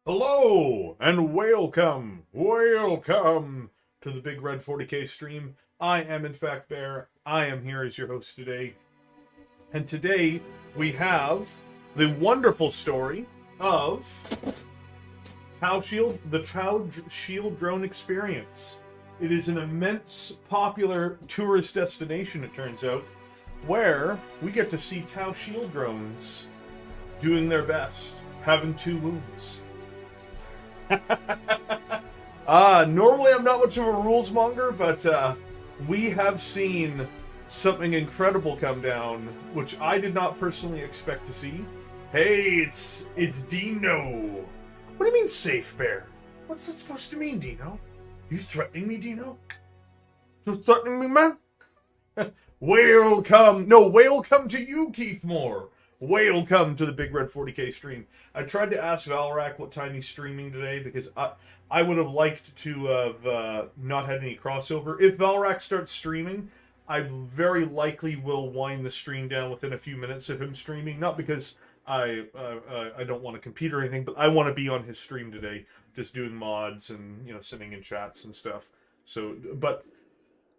Hello and welcome to the Big Red 40K stream. I am in fact Bear. I am here as your host today. And today we have the wonderful story of the Tau Shield drone experience. It is an immense popular tourist destination, it turns out, where we get to see Tau Shield drones doing their best, having 2 wounds. Normally I'm not much of a rules monger, but we have seen something incredible come down, which I did not personally expect to see. Hey, it's Dino. What do you mean, safe bear? What's that supposed to mean, Dino? You threatening me, Dino? You threatening me, man? Welcome to you, Keith Moore. Welcome to the Big Red 40K stream. I tried to ask Valrak what time he's streaming today because I would have liked to have not had any crossover. If Valrak starts streaming, I very likely will wind the stream down within a few minutes of him streaming. Not because I don't want to compete or anything, but I want to be on his stream today, just doing mods and sitting in chats and stuff. So, but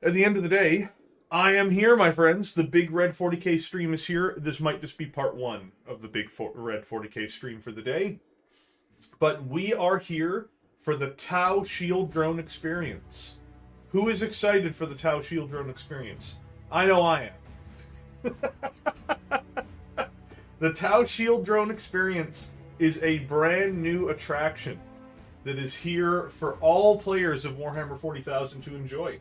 at the end of the day, I am here, my friends. The Big Red 40K stream is here. This might just be part 1 of the Big Red 40K stream for the day. But we are here for the Tau Shield drone experience. Who is excited for the Tau Shield drone experience? I know I am. The Tau Shield drone experience is a brand new attraction that is here for all players of Warhammer 40,000 to enjoy.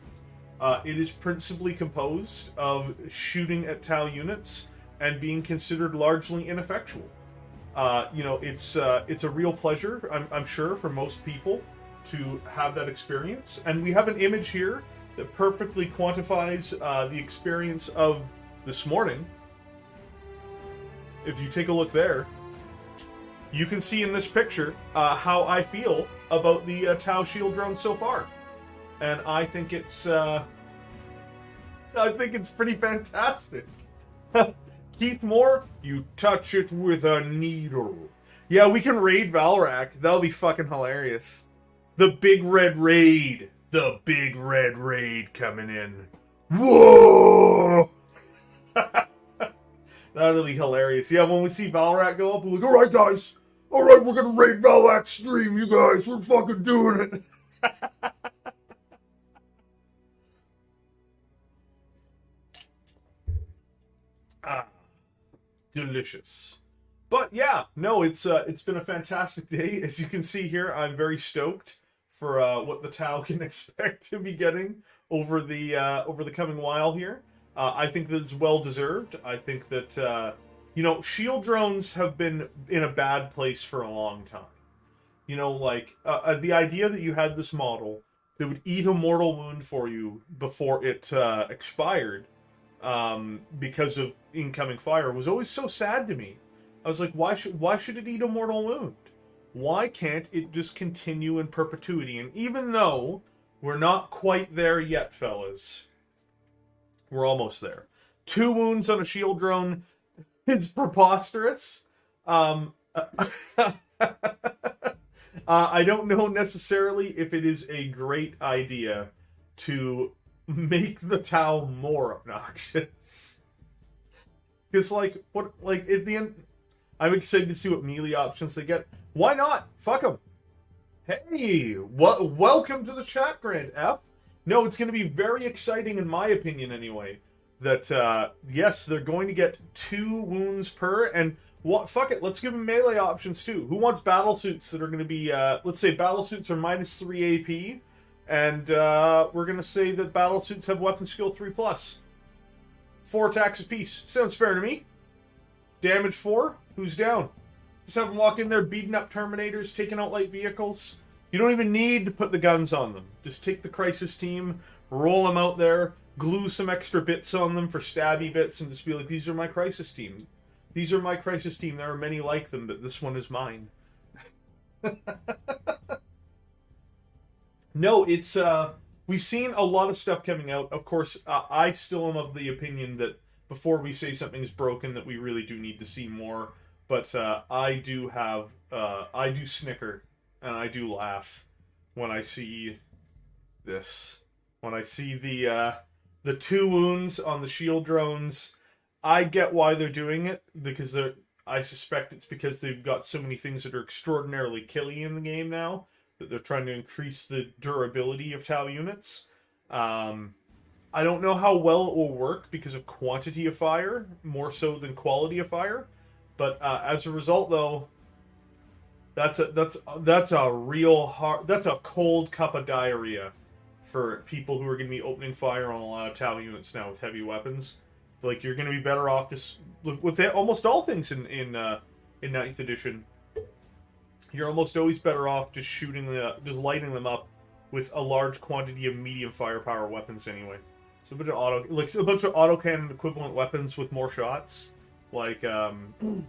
It is principally composed of shooting at Tau units and being considered largely ineffectual. It's a real pleasure, I'm sure, for most people to have that experience. And we have an image here that perfectly quantifies the experience of this morning. If you take a look there, you can see in this picture how I feel about the Tau Shield drone so far. And I think it's pretty fantastic. Keith Moore, you touch it with a needle. Yeah, we can raid Valrak. That'll be fucking hilarious. The Big Red Raid. The Big Red Raid coming in. Whoa! That'll be hilarious. Yeah, when we see Valrak go up, we're like, alright guys. Alright, we're gonna raid Valrak's stream, you guys. We're fucking doing it. Delicious. But yeah, no, it's been a fantastic day. As you can see here, I'm very stoked for what the Tau can expect to be getting over the coming while here. I think that it's well deserved. I think that shield drones have been in a bad place for a long time. The idea that you had this model that would eat a mortal wound for you before it expired, because of incoming fire, was always so sad to me. I was like, why should it eat a mortal wound? Why can't it just continue in perpetuity? And even though we're not quite there yet, fellas, we're almost there. 2 wounds on a shield drone, it's preposterous. I don't know necessarily if it is a great idea to make the Tau more obnoxious. Because, at the end, I'm excited to see what melee options they get. Why not? Fuck them. Hey, welcome to the chat, Grant F. No, it's going to be very exciting, in my opinion, anyway, that, yes, they're going to get 2 wounds per, and fuck it, let's give them melee options, too. Who wants battle suits that are going to be, let's say battle suits are -3 AP, and we're going to say that battle suits have weapon skill 3+. 4 attacks apiece. Sounds fair to me. Damage 4? Who's down? Just have them walk in there beating up Terminators, taking out light vehicles. You don't even need to put the guns on them. Just take the Crisis team, roll them out there, glue some extra bits on them for stabby bits, and just be like, these are my Crisis team. These are my Crisis team. There are many like them, but this one is mine. No, it's, we've seen a lot of stuff coming out. Of course, I still am of the opinion that before we say something's broken, that we really do need to see more. But I do snicker and I do laugh when I see this. When I see the 2 wounds on the shield drones, I get why they're doing it, because I suspect it's because they've got so many things that are extraordinarily killy in the game now, that they're trying to increase the durability of Tau units. I don't know how well it will work because of quantity of fire, more so than quality of fire. But as a result, though, that's a real hard, that's a cold cup of diarrhea for people who are going to be opening fire on a lot of Tau units now with heavy weapons. Like, you're going to be better off just with almost all things in 9th edition. You're almost always better off just just lighting them up with a large quantity of medium firepower weapons anyway. So a bunch of autocannon equivalent weapons with more shots, like Gatling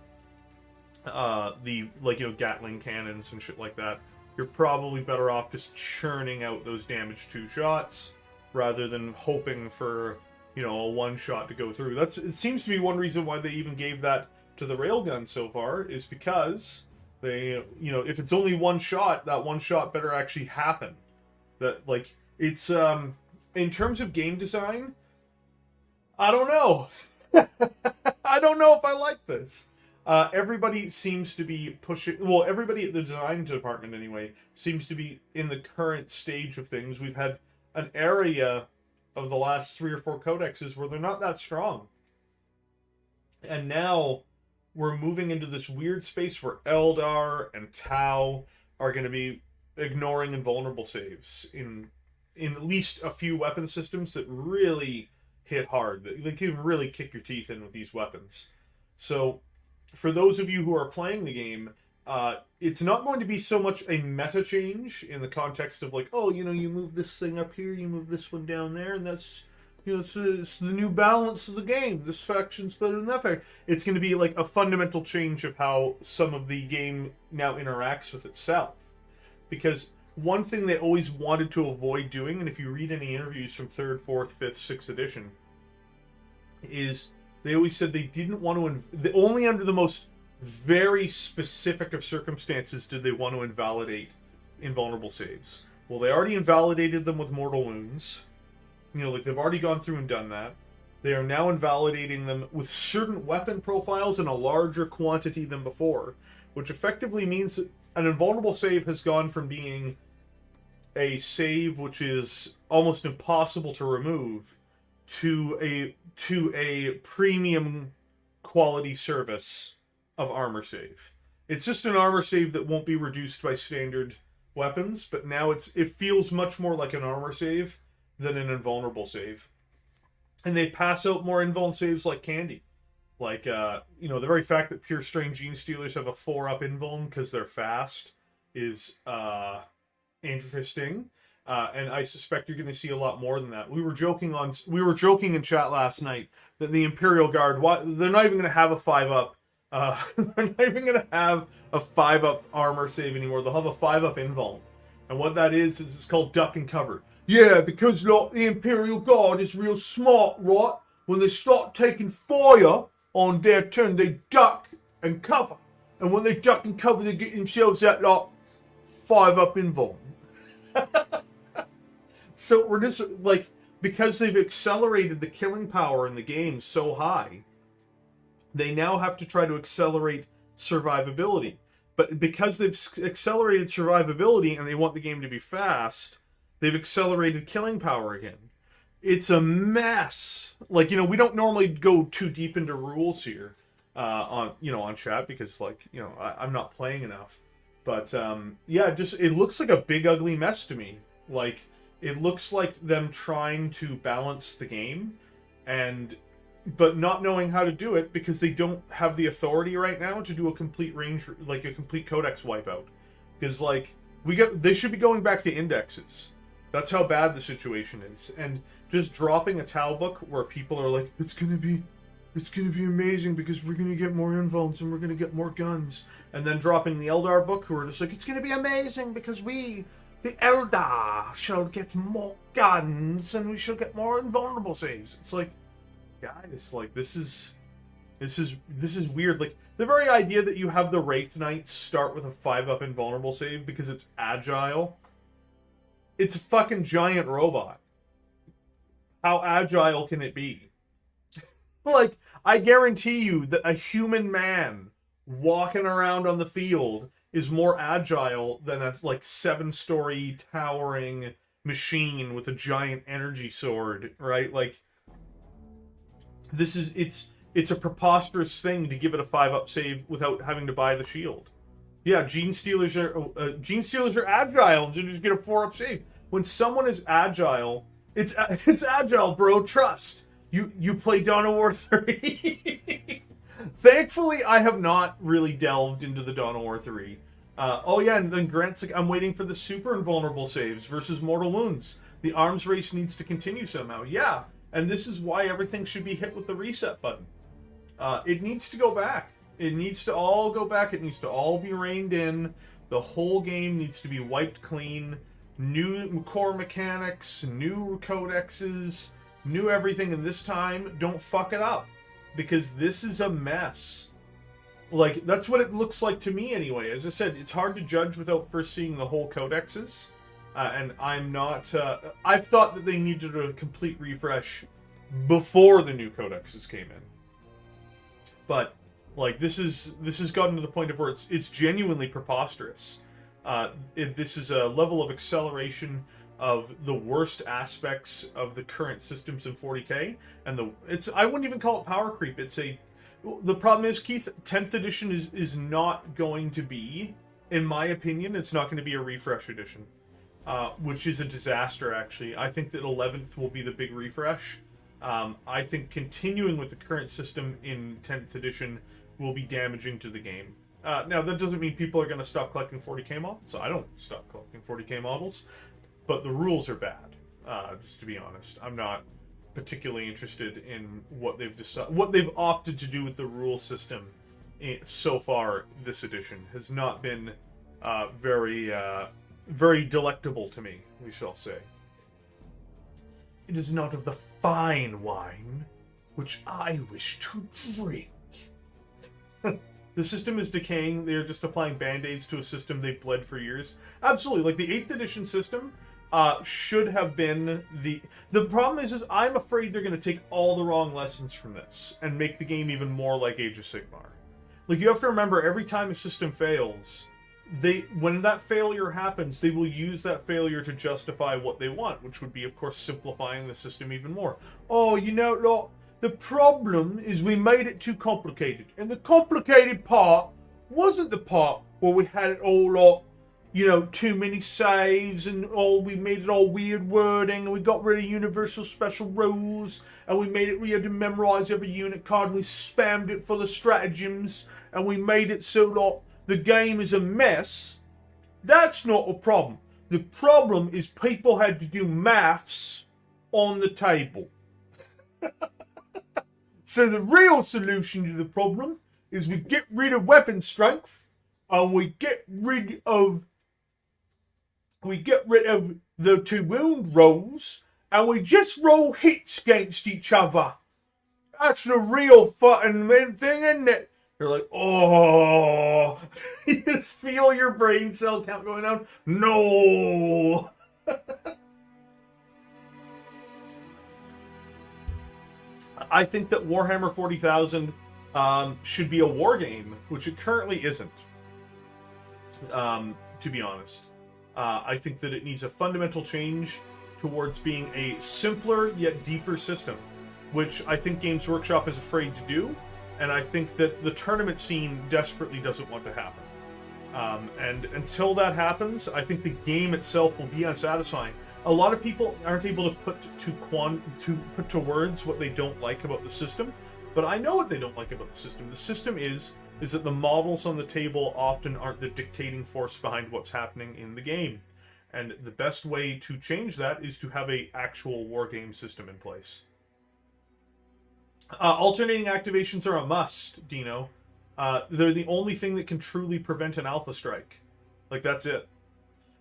cannons and shit like that. You're probably better off just churning out those damage 2 shots rather than hoping for, a 1 shot to go through. It seems to be one reason why they even gave that to the railgun so far, is because they, if it's only 1 shot, that 1 shot better actually happen. That, like, it's, in terms of game design, I don't know. I don't know if I like this. Everybody seems to be pushing... Well, everybody at the design department, anyway, seems to be in the current stage of things. We've had an area of the last 3 or 4 codexes where they're not that strong. And now we're moving into this weird space where Eldar and Tau are going to be ignoring invulnerable saves in at least a few weapon systems that really hit hard. They can really kick your teeth in with these weapons. So, for those of you who are playing the game, it's not going to be so much a meta change in the context of like, oh, you move this thing up here, you move this one down there, and that's, it's the new balance of the game. This faction's better than that faction. It's going to be like a fundamental change of how some of the game now interacts with itself. Because one thing they always wanted to avoid doing, and if you read any interviews from 3rd, 4th, 5th, 6th edition, is they always said they didn't want to... Only under the most very specific of circumstances did they want to invalidate invulnerable saves. Well, they already invalidated them with mortal wounds. They've already gone through and done that. They are now invalidating them with certain weapon profiles in a larger quantity than before, which effectively means that an invulnerable save has gone from being a save which is almost impossible to remove to a premium quality service of armor save. It's just an armor save that won't be reduced by standard weapons, but now it feels much more like an armor save than an invulnerable save. And they pass out more invuln saves like candy. Like, the very fact that pure strain gene stealers have a 4-up invuln because they're fast is interesting. And I suspect you're going to see a lot more than that. We were joking in chat last night that the Imperial Guard, they're not even going to have a 5-up. They're not even going to have a 5-up armor save anymore. They'll have a 5-up invuln. And what that is it's called duck and cover. Yeah, because the Imperial Guard is real smart, right? When they start taking fire on their turn, they duck and cover. And when they duck and cover, they get themselves that, 5-up invuln. So we're just, because they've accelerated the killing power in the game so high, they now have to try to accelerate survivability. But because they've accelerated survivability and they want the game to be fast, they've accelerated killing power again. It's a mess. We don't normally go too deep into rules here on chat because, I'm not playing enough. But, it looks like a big, ugly mess to me. It looks like them trying to balance the game, but not knowing how to do it because they don't have the authority right now to do a complete range, a complete codex wipeout. Because, they should be going back to indexes. That's how bad the situation is. And just dropping a Tau book where people are like, it's gonna be amazing because we're gonna get more invulns and we're gonna get more guns. And then dropping the Eldar book who are just like, it's gonna be amazing because we, the Eldar, shall get more guns and we shall get more invulnerable saves. It's like, guys, this is This is weird. Like, the very idea that you have the Wraith Knight start with a 5-up invulnerable save because it's agile. It's a fucking giant robot. How agile can it be? Like, I guarantee you that a human man walking around on the field is more agile than a, like, 7-story towering machine with a giant energy sword, right? Like, it's a preposterous thing to give it a 5-up save without having to buy the shield. Yeah, Gene Stealers are agile and just get a 4-up save. When someone is agile, it's agile, bro. Trust. You play Dawn of War 3. Thankfully, I have not really delved into the Dawn of War 3. Oh yeah, and then Grant's like, I'm waiting for the super invulnerable saves versus Mortal Wounds. The arms race needs to continue somehow. Yeah, and this is why everything should be hit with the reset button. It needs to go back. It needs to all go back. It needs to all be reined in. The whole game needs to be wiped clean. New core mechanics, new codexes, new everything. And this time, don't fuck it up. Because this is a mess. Like, that's what it looks like to me anyway. As I said, it's hard to judge without first seeing the whole codexes. And I'm not... I've thought that they needed a complete refresh before the new codexes came in. But, like, this has gotten to the point of where it's genuinely preposterous. This is a level of acceleration of the worst aspects of the current systems in 40k, and I wouldn't even call it power creep. The problem is, Keith, 10th edition is not going to be, in my opinion, it's not going to be a refresh edition, which is a disaster. Actually, I think that 11th will be the big refresh. I think continuing with the current system in 10th edition will be damaging to the game. Now, that doesn't mean people are going to stop collecting 40k models. So I don't stop collecting 40k models. But the rules are bad, just to be honest. I'm not particularly interested in what they've opted to do with the rule system so far. This edition has not been very delectable to me, we shall say. It is not of the fine wine which I wish to drink. The system is decaying. They're just applying band-aids to a system they've bled for years. Absolutely. Like, the 8th edition system should have been the problem is I'm afraid they're going to take all the wrong lessons from this and make the game even more like Age of Sigmar. Like, you have to remember, every time a system fails, when that failure happens, they will use that failure to justify what they want, which would be, of course, simplifying the system even more. Oh, you know, look, the problem is we made it too complicated. And the complicated part wasn't the part where we had it all, like, you know, too many saves and we made it all weird wording, and we got rid of universal special rules, and we had to memorize every unit card, and we spammed it full of stratagems, and we made it so like the game is a mess. That's not a problem. The problem is people had to do maths on the table. So the real solution to the problem is we get rid of weapon strength, and we get rid of the 2 wound rolls, and we just roll hits against each other. That's the real fucking thing, isn't it? You're like, oh, you just feel your brain cell count going down. No. I think that Warhammer 40,000 should be a war game, which it currently isn't. To be honest. I think that it needs a fundamental change towards being a simpler yet deeper system, which I think Games Workshop is afraid to do, and I think that the tournament scene desperately doesn't want to happen. And until that happens, I think the game itself will be unsatisfying. A lot of people aren't able to put to words what they don't like about the system, but I know what they don't like about the system. The system is that the models on the table often aren't the dictating force behind what's happening in the game. And the best way to change that is to have an actual war game system in place. Alternating activations are a must, Dino. They're the only thing that can truly prevent an alpha strike. Like, that's it.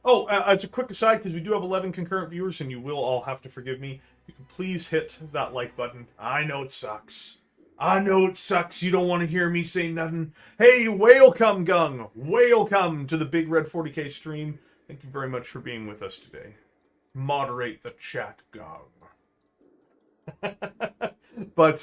Oh, as a quick aside, because we do have 11 concurrent viewers, and you will all have to forgive me, you can please hit that like button. I know it sucks. I know it sucks. You don't want to hear me say nothing. Hey, Whalecome Gung. Whalecome to the Big Red 40K stream. Thank you very much for being with us today. Moderate the chat, Gung. But,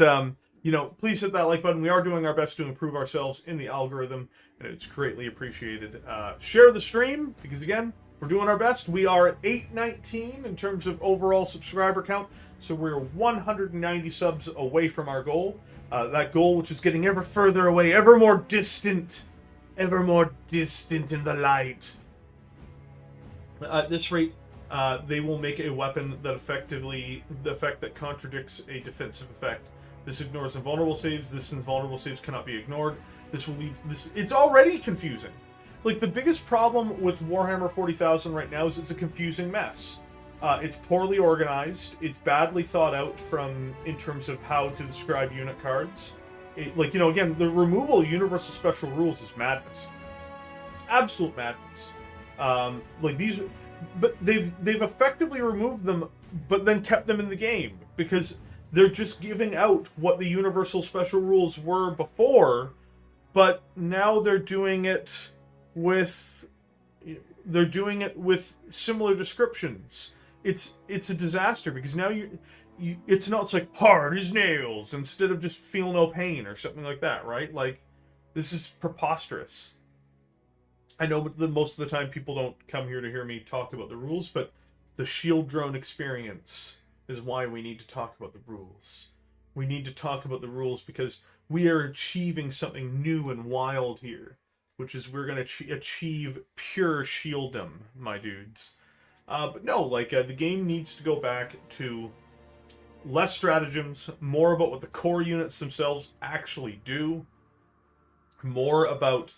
you know, please hit that like button. We are doing our best to improve ourselves in the algorithm, and it's greatly appreciated. Share the stream, because, again, we're doing our best. We are at 819 in terms of overall subscriber count, so we're 190 subs away from our goal. That goal, which is getting ever further away, ever more distant in the light. At this rate, they will make a weapon that effectively, the effect that contradicts a defensive effect. This ignores invulnerable saves. This invulnerable saves cannot be ignored. This will lead this. It's already confusing. Like, the biggest problem with Warhammer 40,000 right now is it's a confusing mess. It's poorly organized. It's badly thought out in terms of how to describe unit cards. Like, you know, again, the removal of universal special rules is madness. It's absolute madness. Like, these, but they've effectively removed them, but then kept them in the game because they're just giving out what the universal special rules were before, but now they're doing it with similar descriptions. It's a disaster because now it's like hard as nails instead of just feel no pain or something like that, right? Like, this is preposterous. I know that most of the time people don't come here to hear me talk about the rules, but the shield drone experience is why we need to talk about the rules. We need to talk about the rules because we are achieving something new and wild here, which is we're going to achieve pure shieldom, my dudes. But no, like, the game needs to go back to less stratagems, more about what the core units themselves actually do, more about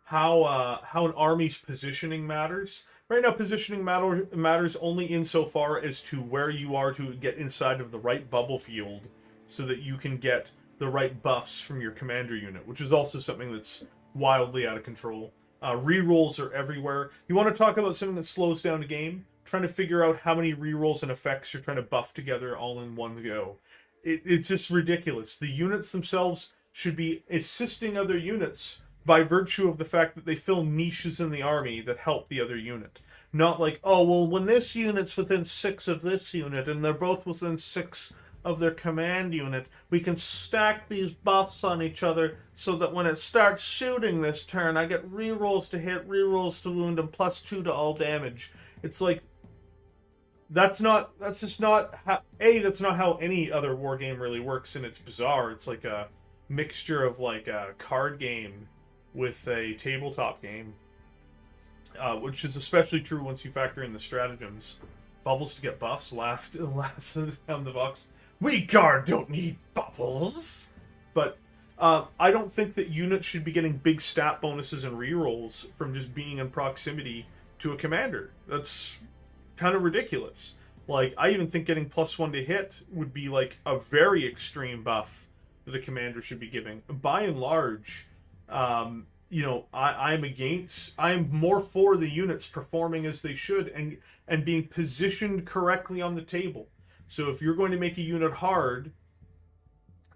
how an army's positioning matters. Right now, positioning matters only insofar as to where you are to get inside of the right bubble field so that you can get the right buffs from your commander unit, which is also something that's wildly out of control. Rerolls are everywhere. You want to talk about something that slows down a game? Trying to figure out how many rerolls and effects you're trying to buff together all in one go. It's just ridiculous. The units themselves should be assisting other units by virtue of the fact that they fill niches in the army that help the other unit. Not like, oh, well, when this unit's within 6 of this unit, and they're both within 6 of their command unit, we can stack these buffs on each other so that when it starts shooting this turn, I get rerolls to hit, rerolls to wound, and +2 to all damage. It's like, that's just not how any other war game really works, and it's bizarre. It's like a mixture of like a card game with a tabletop game, which is especially true once you factor in the stratagems. Bubbles to get buffs, last down the box. We guard don't need bubbles! But I don't think that units should be getting big stat bonuses and rerolls from just being in proximity to a commander. That's kind of ridiculous. Like, I even think getting +1 to hit would be like a very extreme buff that a commander should be giving. By and large, you know, I'm more for the units performing as they should and being positioned correctly on the table. So if you're going to make a unit hard,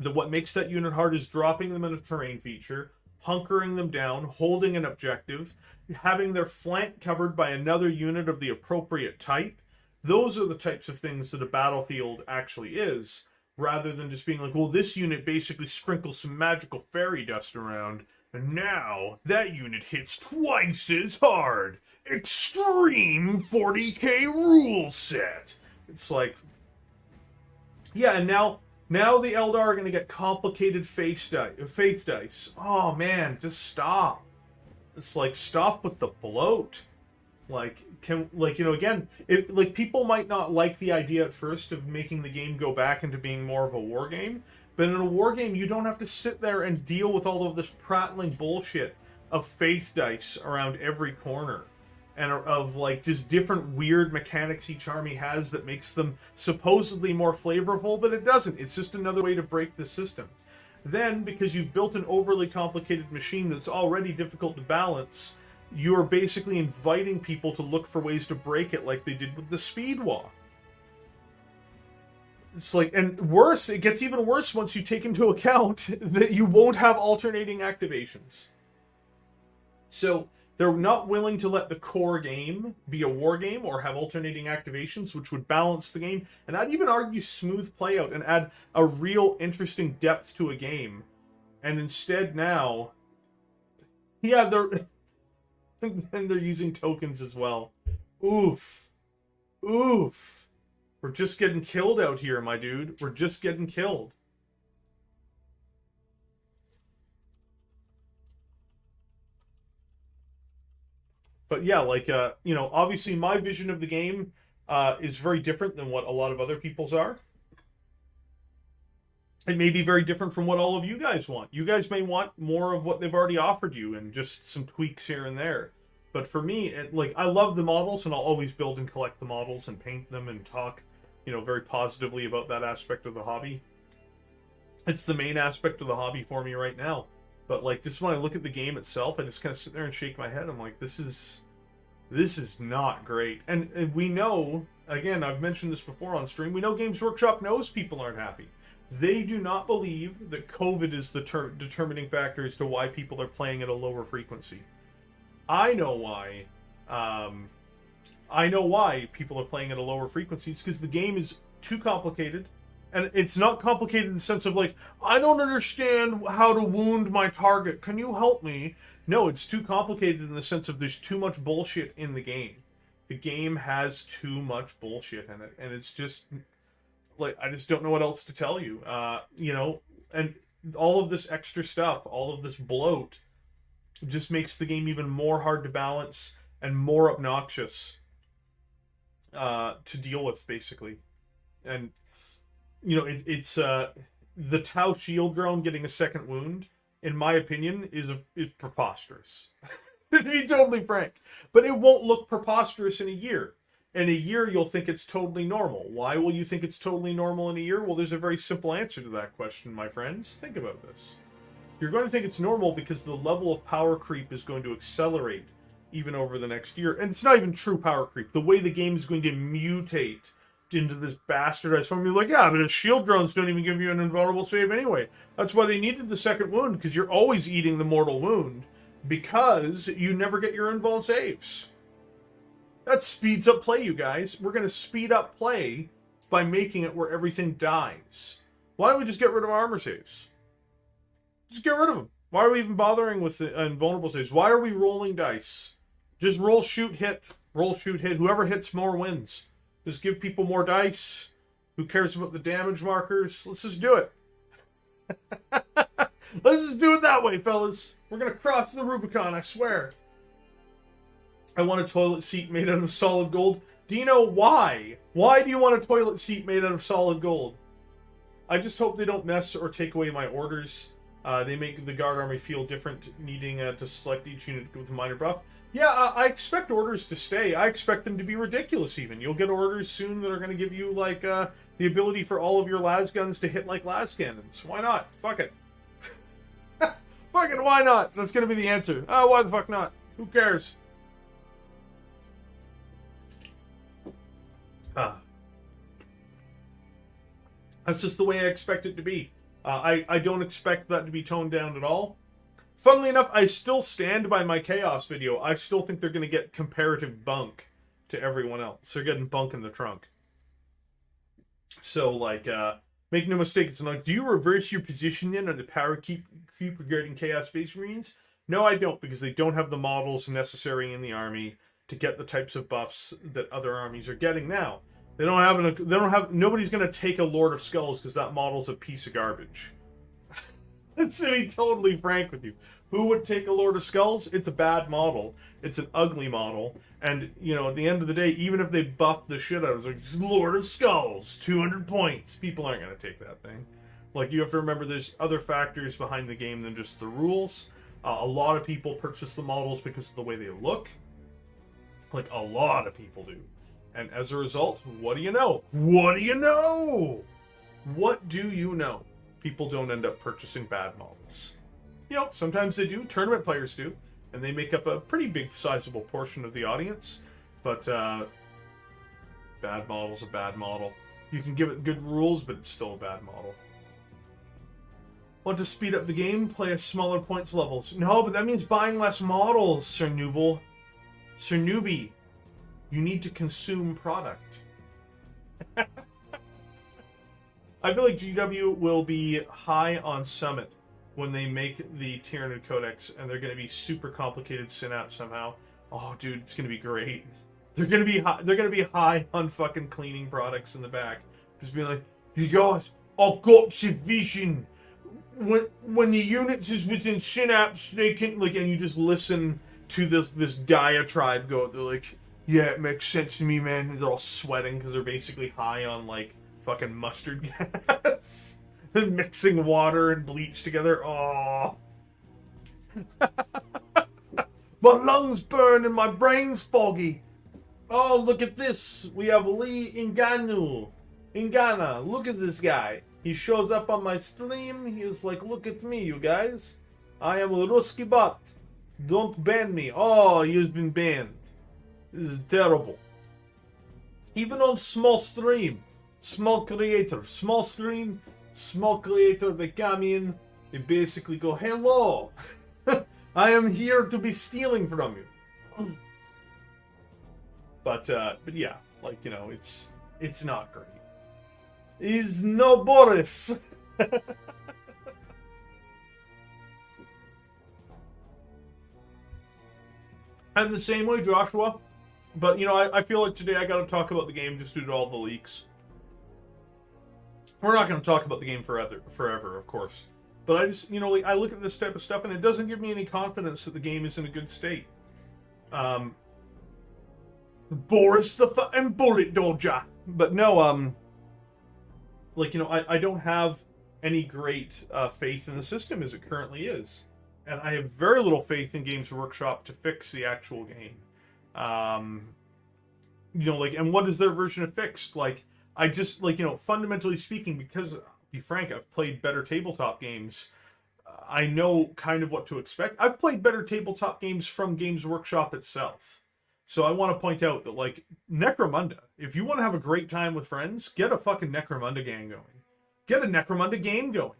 what makes that unit hard is dropping them in a terrain feature, hunkering them down, holding an objective, having their flank covered by another unit of the appropriate type. Those are the types of things that a battlefield actually is, rather than just being like, well, this unit basically sprinkles some magical fairy dust around, and now that unit hits twice as hard. Extreme 40k rule set. It's like, yeah, and now the Eldar are going to get complicated faith dice. Oh man, just stop. It's like, stop with the bloat. Like, again, people might not like the idea at first of making the game go back into being more of a war game, but in a war game, you don't have to sit there and deal with all of this prattling bullshit of faith dice around every corner, and of, like, just different weird mechanics each army has that makes them supposedly more flavorful, but it doesn't. It's just another way to break the system. Then, because you've built an overly complicated machine that's already difficult to balance, you're basically inviting people to look for ways to break it like they did with the Speed Walk. It's like, and worse, it gets even worse once you take into account that you won't have alternating activations. So they're not willing to let the core game be a war game or have alternating activations, which would balance the game, and I'd even argue smooth play out and add a real interesting depth to a game. And instead now, yeah, and they're using tokens as well. Oof. Oof. We're just getting killed out here, my dude. We're just getting killed. But yeah, like, you know, obviously my vision of the game is very different than what a lot of other people's are. It may be very different from what all of you guys want. You guys may want more of what they've already offered you and just some tweaks here and there. But for me, like, I love the models, and I'll always build and collect the models and paint them and talk, you know, very positively about that aspect of the hobby. It's the main aspect of the hobby for me right now. But, like, just when I look at the game itself, I just kind of sit there and shake my head. I'm like, this is not great. And we know, again, I've mentioned this before on stream, we know Games Workshop knows people aren't happy. They do not believe that COVID is the determining factor as to why people are playing at a lower frequency. I know why. I know why people are playing at a lower frequency. It's because the game is too complicated. And it's not complicated in the sense of, like, I don't understand how to wound my target. Can you help me? No, it's too complicated in the sense of there's too much bullshit in the game. The game has too much bullshit in it. And it's just, like, I just don't know what else to tell you. You know, and all of this extra stuff, all of this bloat, just makes the game even more hard to balance and more obnoxious to deal with, basically. And, you know, it's the Tau shield drone getting a second wound, in my opinion, is preposterous. To be totally frank. But it won't look preposterous in a year. In a year, you'll think it's totally normal. Why will you think it's totally normal in a year? Well, there's a very simple answer to that question, my friends. Think about this. You're going to think it's normal because the level of power creep is going to accelerate even over the next year. And it's not even true power creep. The way the game is going to mutate into this bastardized form. You're like, yeah, but the shield drones don't even give you an invulnerable save anyway. That's why they needed the second wound, because you're always eating the mortal wound, because you never get your invuln saves. That speeds up play, you guys. We're going to speed up play by making it where everything dies. Why don't we just get rid of armor saves? Just get rid of them. Why are we even bothering with the invulnerable saves? Why are we rolling dice? Just roll, shoot, hit. Roll, shoot, hit. Whoever hits more wins. Just give people more dice. Who cares about the damage markers? Let's just do it. Let's just do it that way, fellas. We're going to cross the Rubicon, I swear. I want a toilet seat made out of solid gold. Do you know why? Why do you want a toilet seat made out of solid gold? I just hope they don't mess or take away my orders. They make the guard army feel different, needing to select each unit with a minor buff. Yeah, I expect orders to stay. I expect them to be ridiculous, even. You'll get orders soon that are going to give you, like, the ability for all of your las guns to hit like las cannons. Why not? Fuck it. Fuck it, why not? That's going to be the answer. Oh, why the fuck not? Who cares? That's just the way I expect it to be. I don't expect that to be toned down at all. Funnily enough, I still stand by my Chaos video. I still think they're going to get comparative bunk to everyone else. They're getting bunk in the trunk. So, like, make no mistake, it's like, do you reverse your position then on the power creep regarding Chaos Space Marines? No, I don't, because they don't have the models necessary in the army to get the types of buffs that other armies are getting now. They don't have. Nobody's going to take a Lord of Skulls because that model's a piece of garbage. Let's be totally frank with you. Who would take a Lord of Skulls? It's a bad model. It's an ugly model. And, you know, at the end of the day, even if they buff the shit out of it, it's like, Lord of Skulls, 200 points. People aren't going to take that thing. Like, you have to remember there's other factors behind the game than just the rules. A lot of people purchase the models because of the way they look. Like, a lot of people do. And as a result, what do you know? What do you know? What do you know? People don't end up purchasing bad models. You know, sometimes they do. Tournament players do. And they make up a pretty big, sizable portion of the audience. But, bad model's a bad model. You can give it good rules, but it's still a bad model. Want to speed up the game? Play at smaller points levels. No, but that means buying less models, Sir Nooble. Sir Newbie. You need to consume product. I feel like GW will be high on Summit when they make the Tyranid Codex, and they're going to be super complicated synapse somehow. Oh, dude, it's going to be great. They're going to be high on fucking cleaning products in the back. Just being like, you guys, I've got the vision. When the units is within synapse, they can, like, and you just listen to this diatribe go. They're like, yeah, it makes sense to me, man. And they're all sweating because they're basically high on, like, fucking mustard gas. And mixing water and bleach together. Oh. My lungs burn and my brain's foggy. Oh, look at this. We have Lee Inganu. Ingana, look at this guy. He shows up on my stream. He is like, look at me, you guys. I am a Ruski bot. Don't ban me. Oh, he's been banned. This is terrible. Even on small stream, small creator, small screen, small creator, they come in, they basically go, hello. I am here to be stealing from you. But yeah, like, you know, it's not great. Is no Boris. I'm the same way, Joshua. But, you know, I feel like today I got to talk about the game just due to all the leaks. We're not going to talk about the game forever, of course. But I just, you know, like, I look at this type of stuff and it doesn't give me any confidence that the game is in a good state. Boris the fucking bullet dodger. But no, like, you know, I don't have any great faith in the system as it currently is. And I have very little faith in Games Workshop to fix the actual game. You know, like, and what is their version of fixed? Like, I just, like, you know, fundamentally speaking, because, to be frank, I've played better tabletop games, I know kind of what to expect. I've played better tabletop games from Games Workshop itself. So I want to point out that, like, Necromunda, if you want to have a great time with friends, get a fucking Necromunda gang going. Get a Necromunda game going.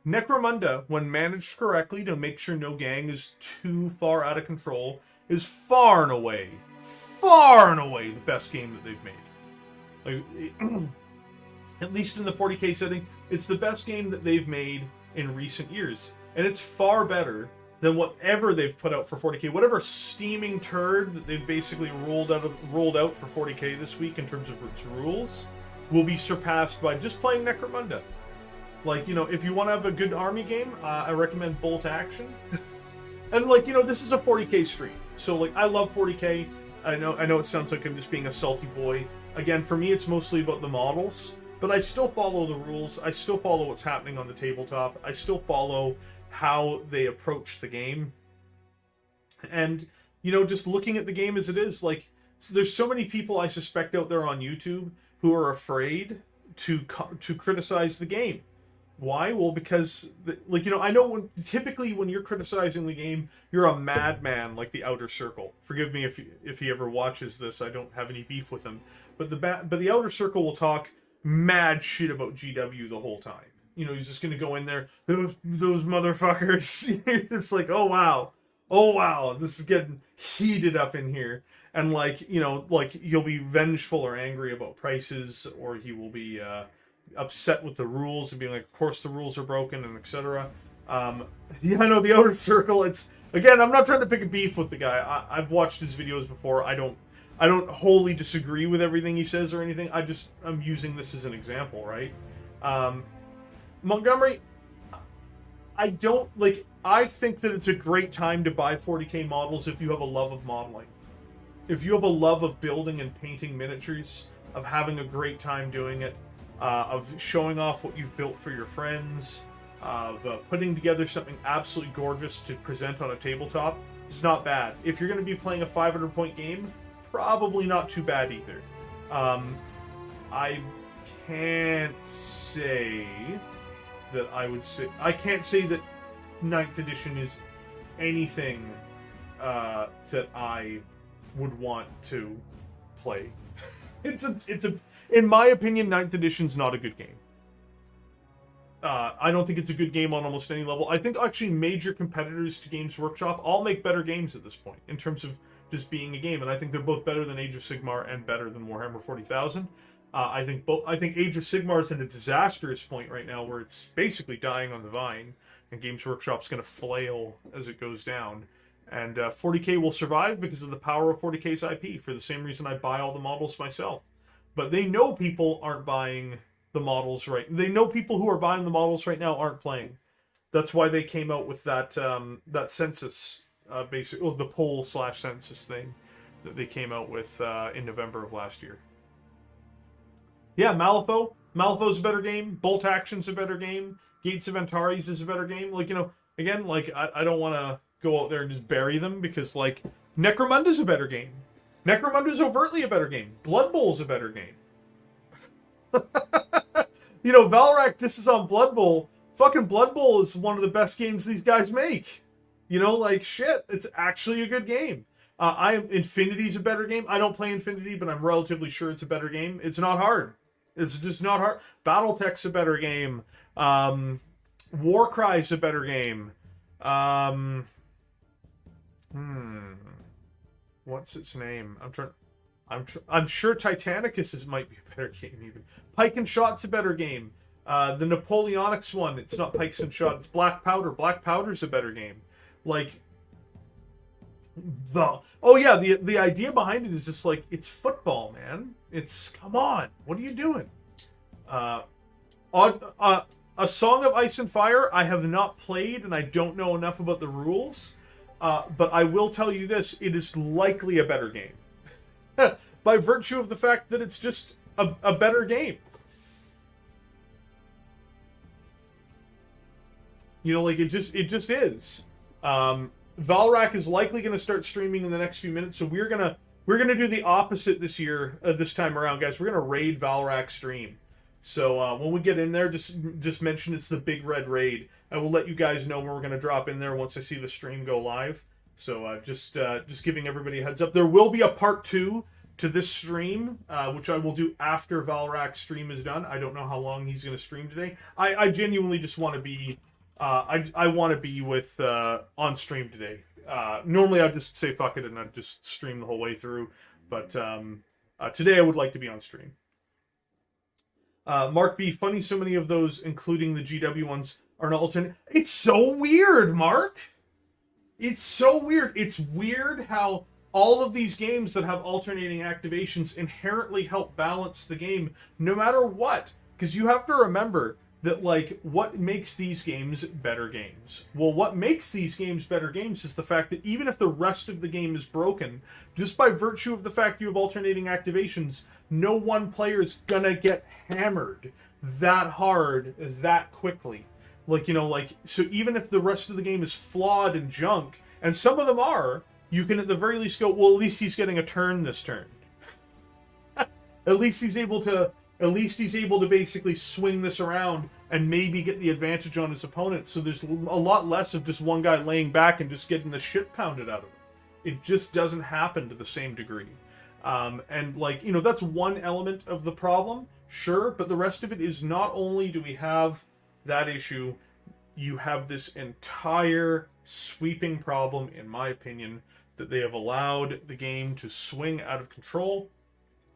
Necromunda, when managed correctly to make sure no gang is too far out of control, is far and away the best game that they've made. Like, at least in the 40k setting, it's the best game that they've made in recent years. And it's far better than whatever they've put out for 40k. Whatever steaming turd that they've basically rolled out for 40k this week in terms of its rules will be surpassed by just playing Necromunda. Like, you know, if you want to have a good army game, I recommend Bolt Action. And, like, you know, this is a 40k stream. So, like, I love 40k. I know it sounds like I'm just being a salty boy. Again, for me, it's mostly about the models. But I still follow the rules. I still follow what's happening on the tabletop. I still follow how they approach the game. And, you know, just looking at the game as it is, like, there's so many people I suspect out there on YouTube who are afraid to criticize the game. Why? Well, because, like, you know, I know typically when you're criticizing the game, you're a madman like the Outer Circle. Forgive me if he ever watches this. I don't have any beef with him. But the Outer Circle will talk mad shit about GW the whole time. You know, he's just going to go in there, those motherfuckers. It's like, oh wow, this is getting heated up in here. And, like, you know, like, he'll be vengeful or angry about prices, or he will be upset with the rules and being like, of course the rules are broken, and etc. Yeah, I know the Outer Circle. It's, again, I'm not trying to pick a beef with the guy. I've watched his videos before. I don't wholly disagree with everything he says or anything. I'm using this as an example, right? Montgomery, I think that it's a great time to buy 40k models if you have a love of modeling. If you have a love of building and painting miniatures, of having a great time doing it, of showing off what you've built for your friends, of putting together something absolutely gorgeous to present on a tabletop, it's not bad. If you're going to be playing a 500-point game, probably not too bad either. I can't say that I can't say that 9th edition is anything that I would want to play. It's in my opinion, 9th edition's not a good game. I don't think it's a good game on almost any level. I think actually major competitors to Games Workshop all make better games at this point in terms of just being a game, and I think they're both better than Age of Sigmar and better than Warhammer 40,000. I think Age of Sigmar is in a disastrous point right now where it's basically dying on the vine, and Games Workshop's going to flail as it goes down. And 40k will survive because of the power of 40k's IP, for the same reason I buy all the models myself. But they know people aren't buying the models right. They know people who are buying the models right now aren't playing. That's why they came out with that that census, basically the poll/census thing that they came out with in November of last year. Yeah, Malifaux. Malifaux's a better game. Bolt Action's a better game. Gates of Antares is a better game. Like, you know, again, like I don't want to go out there and just bury them because like Necromunda's a better game. Necromunda's overtly a better game. Blood Bowl's a better game. You know, Valrak disses on Blood Bowl. Fucking Blood Bowl is one of the best games these guys make. You know, like, shit, it's actually a good game. Infinity's a better game. I don't play Infinity, but I'm relatively sure it's a better game. It's not hard. It's just not hard. Battletech's a better game. Warcry's a better game. What's its name? I'm sure Titanicus might be a better game even. Pike and Shot's a better game. The Napoleonics one, it's not Pikes and Shot, it's Black Powder. Black Powder's a better game. Like the idea behind it is just like, it's football, man. It's, come on, what are you doing? A Song of Ice and Fire I have not played, and I don't know enough about the rules. But I will tell you this, it is likely a better game. By virtue of the fact that it's just a better game. You know, like, it just is. Valrak is likely going to start streaming in the next few minutes, so we're gonna do the opposite this year, this time around, guys. We're gonna raid Valrak stream. So when we get in there, just mention it's the Big Red Raid. I will let you guys know when we're going to drop in there once I see the stream go live. So just giving everybody a heads up. There will be a part 2 to this stream, which I will do after Valrak's stream is done. I don't know how long he's going to stream today. I genuinely just want to be... I want to be with on stream today. Normally I'd just say fuck it and I'd just stream the whole way through. But today I would like to be on stream. Mark B, funny so many of those, including the GW ones, are an alternate. It's so weird, Mark. It's so weird. It's weird how all of these games that have alternating activations inherently help balance the game, no matter what. Because you have to remember that, like, what makes these games better games? Well, what makes these games better games is the fact that even if the rest of the game is broken, just by virtue of the fact you have alternating activations, no one player's gonna get hammered that hard that quickly. Like, you know, like, so even if the rest of the game is flawed and junk, and some of them are, you can at the very least go, well, at least he's getting a turn this turn. At least he's able to basically swing this around and maybe get the advantage on his opponent. So there's a lot less of just one guy laying back and just getting the shit pounded out of him. It just doesn't happen to the same degree. And, like, you know, that's one element of the problem, sure, but the rest of it is not only do we have that issue, you have this entire sweeping problem, in my opinion, that they have allowed the game to swing out of control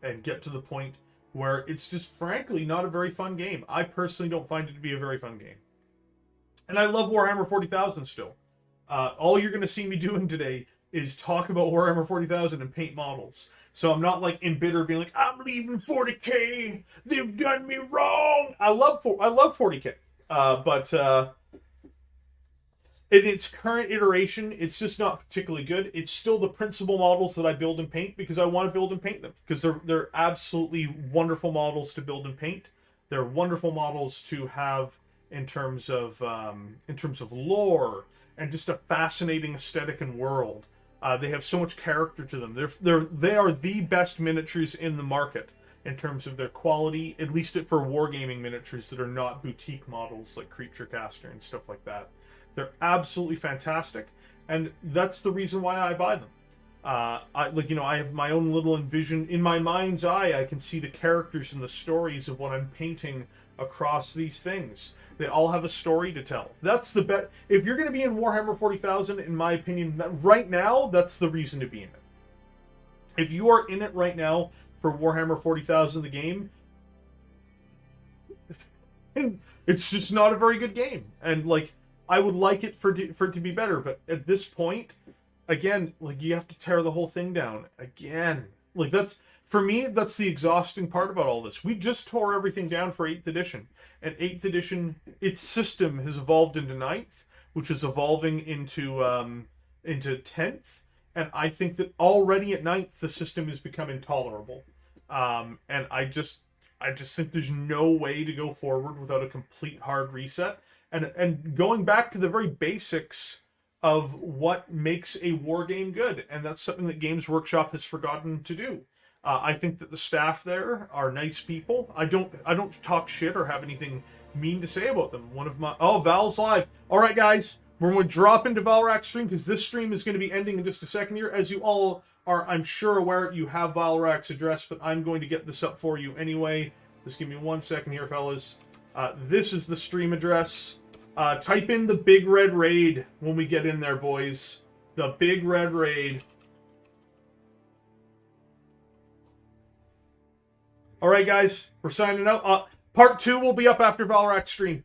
and get to the point where it's just frankly not a very fun game. I personally don't find it to be a very fun game. And I love Warhammer 40,000 still. All you're going to see me doing today is talk about Warhammer 40,000 and paint models. So I'm not like embittered being like, I'm leaving 40k, they've done me wrong. I love 40k. But in its current iteration, it's just not particularly good. It's still the principal models that I build and paint because I want to build and paint them. Because they're absolutely wonderful models to build and paint. They're wonderful models to have in terms of lore and just a fascinating aesthetic and world. They have so much character to them. They are the best miniatures in the market in terms of their quality, at least for wargaming miniatures that are not boutique models like Creature Caster and stuff like that. They're absolutely fantastic, and that's the reason why I buy them. I have my own little envision in my mind's eye. I can see the characters and the stories of what I'm painting across these things. They all have a story to tell. That's the bet. If you're going to be in Warhammer 40,000, in my opinion, right now, that's the reason to be in it. If you are in it right now for Warhammer 40,000, the game, it's just not a very good game. And, like, I would like it for it to be better, but at this point, again, like, you have to tear the whole thing down again. Like, that's, for me, that's the exhausting part about all this. We just tore everything down for 8th edition. And 8th edition, its system has evolved into 9th, which is evolving into 10th. And I think that already at 9th, the system has become intolerable. And I just think there's no way to go forward without a complete hard reset. And going back to the very basics of what makes a war game good. And that's something that Games Workshop has forgotten to do. I think that the staff there are nice people. I don't talk shit or have anything mean to say about them. Val's live. All right, guys, we're going to drop into Valrak's stream because this stream is going to be ending in just a second here. As you all are, I'm sure, aware, you have Valrak's address, but I'm going to get this up for you anyway. Just give me 1 second here, fellas. This is the stream address. Type in the Big Red Raid when we get in there, boys. The Big Red Raid. All right, guys, we're signing out. Part 2 will be up after Valrak's stream.